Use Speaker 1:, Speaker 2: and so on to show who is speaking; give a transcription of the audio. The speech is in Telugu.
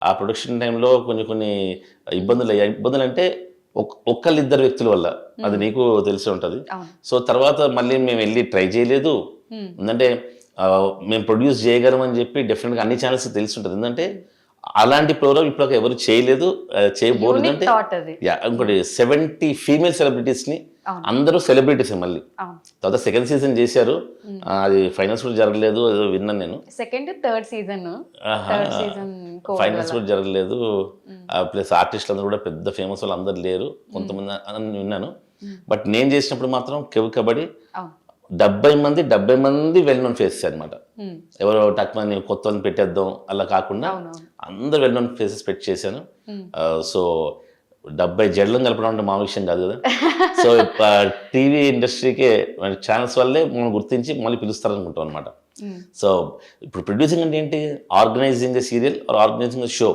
Speaker 1: ఆ ప్రొడక్షన్ టైంలో కొన్ని ఇబ్బందులు అయ్యాయి. ఇబ్బందులు అంటే ఒక్కళ్ళిద్దరు వ్యక్తుల వల్ల. అది నీకు తెలిసి ఉంటది.
Speaker 2: అవును.
Speaker 1: సో తర్వాత మళ్ళీ మేము వెళ్లి ట్రై చేయలేదు.
Speaker 2: హ్మ్.
Speaker 1: ఎందుకంటే మేము ప్రొడ్యూస్ చేయగలమని చెప్పి డెఫినెట్‌గా అన్ని ఛానల్స్‌కి తెలిసి ఉంటది. ఎందుకంటే అలాంటి ప్రోగ్రామ్ ఇప్పటిదాకా ఎవరు చేయలేదు. చేయబోరు.
Speaker 2: యూనిక్
Speaker 1: ఎందుకంటే
Speaker 2: థాట్ అది.
Speaker 1: ఇంకోటి 70 ఫీమేల్ సెలబ్రిటీస్‌ని
Speaker 2: అవును.
Speaker 1: అందరూ సెలబ్రిటీసే మళ్ళీ.
Speaker 2: అవును.
Speaker 1: తర్వాత సెకండ్ సీజన్ చేశారు. అది ఫైనల్స్ కూడా జరగలేదు. ఏదో విన్నాను నేను.
Speaker 2: Second, third season.
Speaker 1: ఆహా!
Speaker 2: థర్డ్ సీజన్
Speaker 1: ఫైనల్స్ కూడా జరగలేదు. ప్లస్ ఆర్టిస్టులందరూ కూడా పెద్ద ఫేమస్ వాళ్ళు అందరూ లేరు. కొంతమంది అని విన్నాను. బట్ నేను చేసినప్పుడు మాత్రం కబడ్డీ
Speaker 2: అవును.
Speaker 1: 70 మంది వెల్ నోన్ ఫేసెస్ అనమాట.
Speaker 2: హ్మ్.
Speaker 1: ఎవరో టక్మని కొత్త వాళ్ళని పెట్టేద్దాం అలా కాకుండా
Speaker 2: అవునవును.
Speaker 1: అందరు వెల్ నోన్ ఫేసెస్ పెట్టి చేశాను.
Speaker 2: Hmm.
Speaker 1: సో 70 జడ్లను కలపడం అంటే మా విషయం కాదు కదా. సో టీవీ ఇండస్ట్రీకే ఛానల్స్ వల్లే మనం గుర్తించి మళ్ళీ పిలుస్తారనుకుంటాం అనమాట.
Speaker 2: Hmm.
Speaker 1: సో ఇప్పుడు ప్రొడ్యూసింగ్ అంటే ఏంటి? Organising a serial or organising a show.